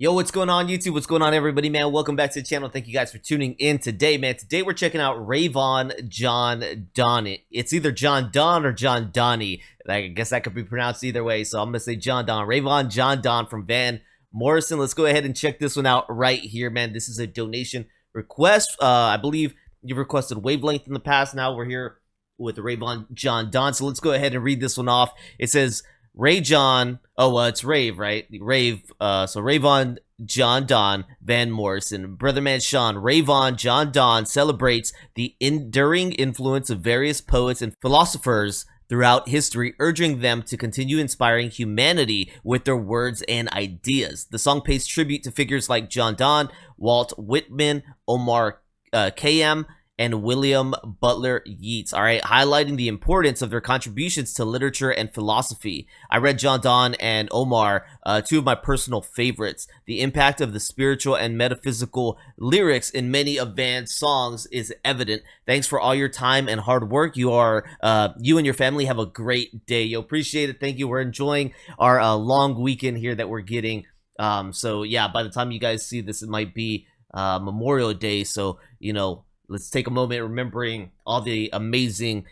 Yo, what's going on, YouTube? What's going on, everybody, man? Welcome back to the channel. Thank you guys for tuning in today, man. Today we're checking out Rave John Donne. It's either John Donne or John Donne. I guess that could be pronounced either way, so I'm gonna say John Donne. Rave John Donne from Van Morrison. Let's go ahead and check this one out right here, man. This is a donation request. I believe you've requested Wavelength in the past. Now we're here with Rave John Donne. So let's go ahead and read this one off. It says, it's Rave, right? Rave, so Rave John Donne, Van Morrison. Brother man Sean, Rave John Donne celebrates the enduring influence of various poets and philosophers throughout history, urging them to continue inspiring humanity with their words and ideas. The song pays tribute to figures like John Donne, Walt Whitman, Omar Khayyam, and William Butler Yeats, all right, highlighting the importance of their contributions to literature and philosophy. I read John Donne and Omar, two of my personal favorites. The impact of the spiritual and metaphysical lyrics in many of Van's songs is evident. Thanks for all your time and hard work. You and your family have a great day. Yo, appreciate it. Thank you. We're enjoying our long weekend here that we're getting. So yeah, by the time you guys see this, it might be Memorial Day. So, you know, let's take a moment remembering all the amazing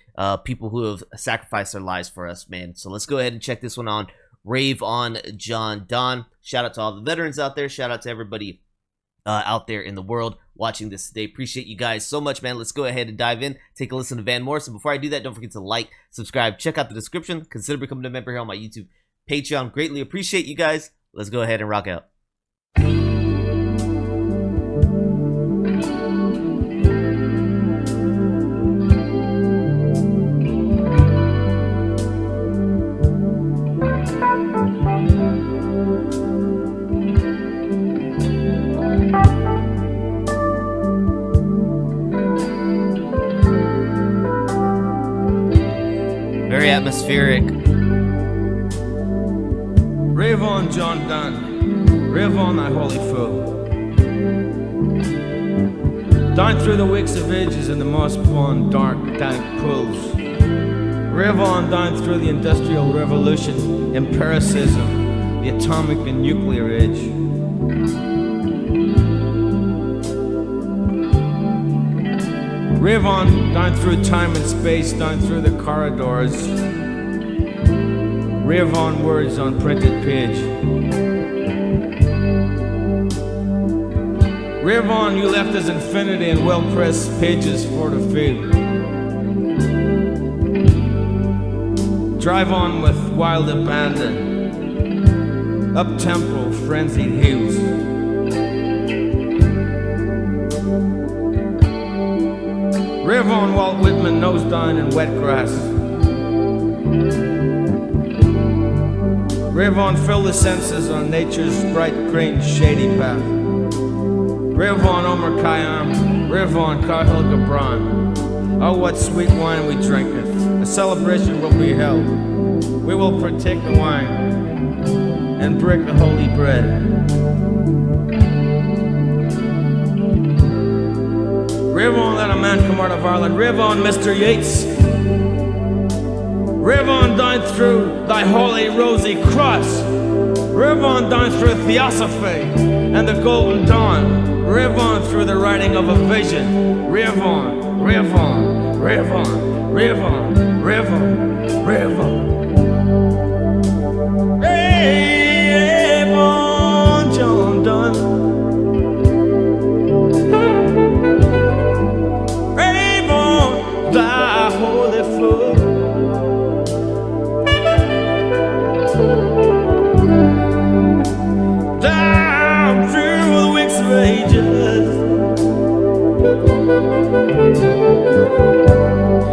people who have sacrificed their lives for us, man. So let's go ahead and check this one on Rave John Donne. Shout out to all the veterans out there. Shout out to everybody out there in the world watching this today. Appreciate you guys so much, man. Let's go ahead and dive in. Take a listen to Van Morrison. Before I do that, don't forget to like, subscribe, check out the description. Consider becoming a member here on my YouTube Patreon. Greatly appreciate you guys. Let's go ahead and rock out. Very atmospheric. Rave on, John Donne, rave on, thy holy fool. Down through the wakes of ages in the moss-spawned dark, dank pools. Rave on down through the Industrial Revolution, empiricism, the atomic and nuclear age. Rave on down through time and space, down through the corridors. Rave on words on printed page. Rave on, you left us infinity and well-pressed pages for the field. Drive on with wild abandon, up-tempo, frenzied heels. Rave on, Walt Whitman, nose down in wet grass. Rave on, fill the senses on nature's bright green shady path. Rave on, Omar Khayyam, rave on, Cahill Gibran. Oh, what sweet wine we drinketh. A celebration will be held. We will partake the wine and break the holy bread. Rave on, let a man come out of Ireland. Rave on, Mr. Yeats. Rave on down through thy holy rosy cross. Rave on down through theosophy and the golden dawn. Rave on through the writing of a vision. Rave on, rave on, rave on, rave on, rave on, rave on. Rave on, John Donne.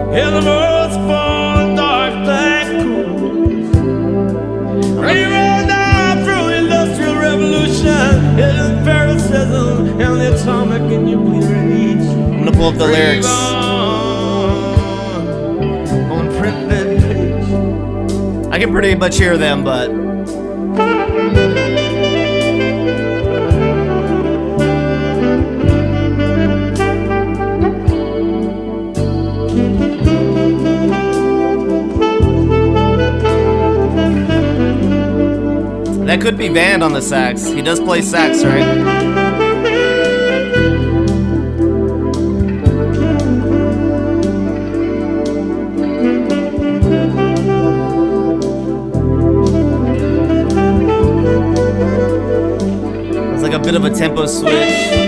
In the most born dark black pools, rave on down through the Industrial Revolution, empiricism, and the atomic and nuclear age. I'm gonna pull up the lyrics. On printed page. I can pretty much hear them, but could be Van on the sax. He does play sax, right? Like a bit of a tempo switch.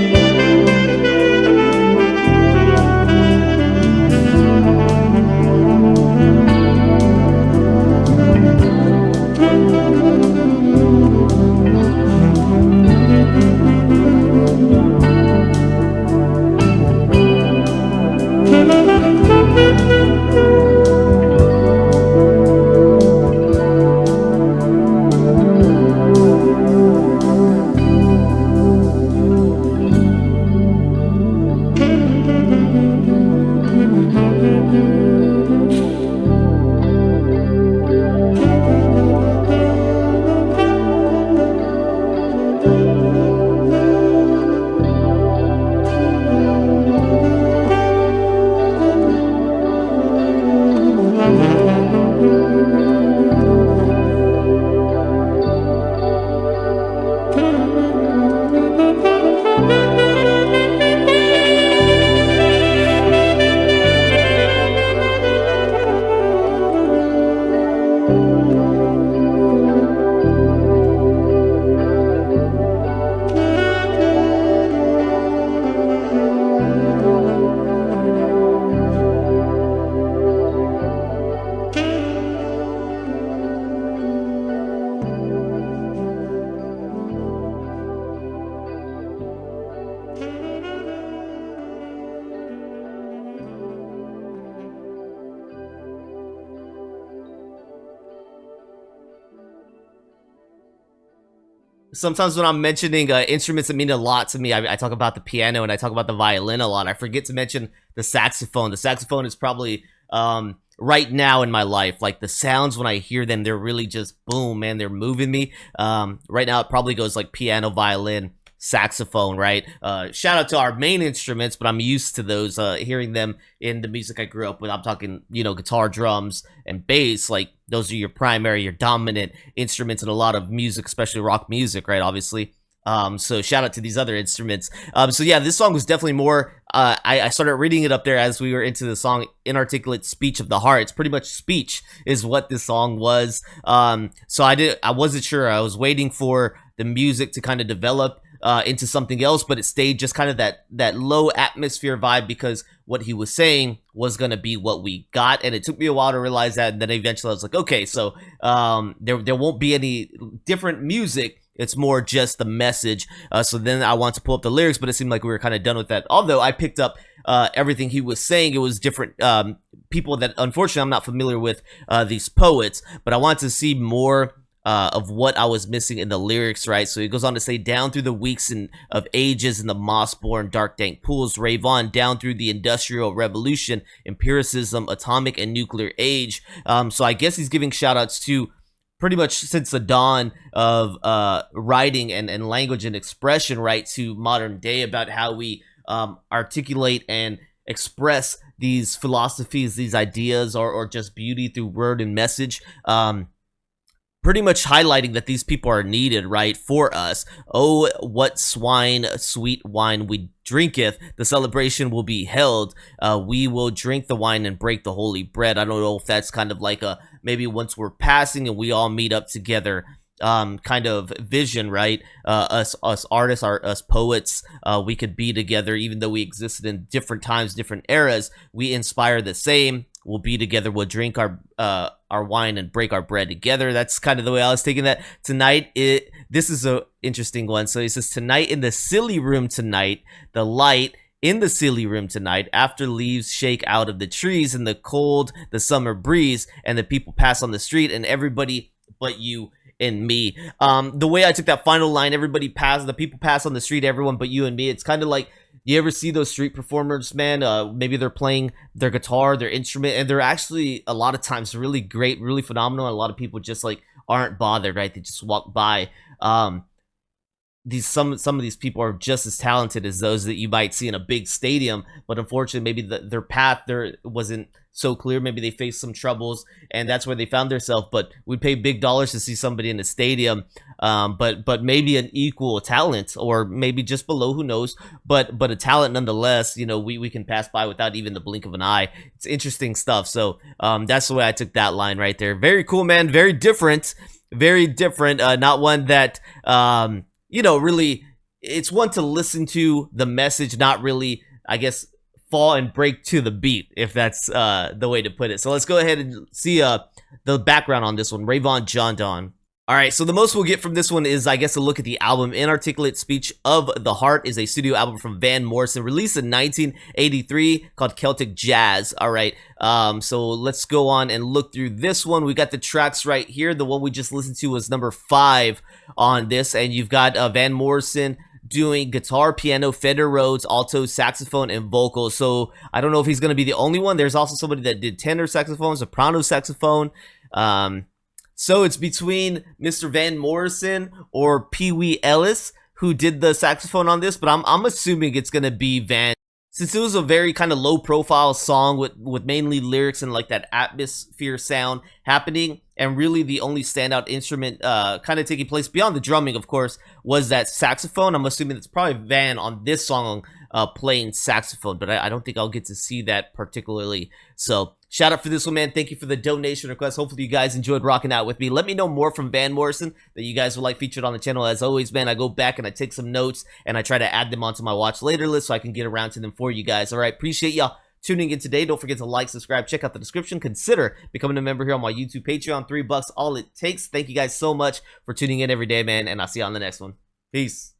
Sometimes when I'm mentioning instruments that mean a lot to me, I talk about the piano and I talk about the violin a lot. I forget to mention the saxophone. The saxophone is probably right now in my life, like the sounds when I hear them, they're really just boom, man. They're moving me. Right now, it probably goes like piano, violin, saxophone, right? Shout out to our main instruments, but I'm used to those, hearing them in the music I grew up with. I'm talking, you know, guitar, drums, and bass. Like those are your primary, your dominant instruments in a lot of music, especially rock music, right? Obviously. So shout out to these other instruments. So yeah, this song was definitely more, I started reading it up there as we were into the song, Inarticulate Speech of the Heart. It's pretty much speech is what this song was. So I wasn't sure. I was waiting for the music to kind of develop into something else, but it stayed just kind of that low atmosphere vibe, because what he was saying was going to be what we got. And it took me a while to realize that. And then eventually I was like, okay, so there won't be any different music. It's more just the message. So then I want to pull up the lyrics, but it seemed like we were kind of done with that. Although I picked up everything he was saying. It was different people that, unfortunately, I'm not familiar with these poets, but I want to see more of what I was missing in the lyrics, right? So he goes on to say, down through the weeks of ages in the moss-born dark dank pools, rave on, down through the industrial revolution, empiricism, atomic and nuclear age. So I guess he's giving shout-outs to pretty much since the dawn of writing and language and expression, right, to modern day, about how we articulate and express these philosophies, these ideas, or just beauty through word and message. Pretty much highlighting that these people are needed, right, for us. Oh, what swine, sweet wine we drinketh, the celebration will be held. We will drink the wine and break the holy bread. I don't know if that's kind of like a, maybe once we're passing and we all meet up together, kind of vision, right? Us artists, us poets, we could be together, even though we existed in different times, different eras. We inspire the same. We'll be together. We'll drink our wine and break our bread together. That's kind of the way I was taking that. Tonight, this is a interesting one. So he says, tonight in the silly room tonight, the light in the silly room tonight, after leaves shake out of the trees in the cold, the summer breeze, and the people pass on the street, and everybody but you and me. The way I took that final line, the people pass on the street, everyone but you and me. It's kind of like, you ever see those street performers, man? Maybe they're playing their guitar, their instrument, and they're actually a lot of times really great, really phenomenal. A lot of people just like aren't bothered, right? They just walk by. some of these people are just as talented as those that you might see in a big stadium, but unfortunately maybe their path there wasn't so clear. Maybe they faced some troubles and that's where they found themselves. But we'd pay big dollars to see somebody in the stadium, but maybe an equal talent, or maybe just below, who knows, but a talent nonetheless. You know, we can pass by without even the blink of an eye. It's interesting stuff. So that's the way I took that line right there. Very cool, man. Very different. Not one that you know, really, it's one to listen to the message, not really, I guess, fall and break to the beat, if that's the way to put it. So let's go ahead and see the background on this one. Rave on, John Donne. All right, so the most we'll get from this one is, I guess, a look at the album. Inarticulate Speech of the Heart is a studio album from Van Morrison, released in 1983, called Celtic Jazz. All right, so let's go on and look through this one. We got the tracks right here. The one we just listened to was number 5 on this, and you've got Van Morrison doing guitar, piano, Fender Rhodes, alto, saxophone, and vocals. So I don't know if he's going to be the only one. There's also somebody that did tenor saxophone, soprano saxophone. So it's between Mr. Van Morrison or Pee Wee Ellis who did the saxophone on this, but I'm assuming it's going to be Van. Since it was a very kind of low profile song with mainly lyrics and like that atmosphere sound happening, and really the only standout instrument kind of taking place beyond the drumming, of course, was that saxophone. I'm assuming it's probably Van on this song playing saxophone, but I don't think I'll get to see that particularly. So shout out for this one, man. Thank you for the donation request. Hopefully you guys enjoyed rocking out with me. Let me know more from Van Morrison that you guys would like featured on the channel. As always, man, I go back and I take some notes and I try to add them onto my watch later list so I can get around to them for you guys. All right, appreciate y'all tuning in today. Don't forget to like, subscribe, check out the description. Consider becoming a member here on my YouTube Patreon. $3, all it takes. Thank you guys so much for tuning in every day, man, and I'll see you on the next one. Peace.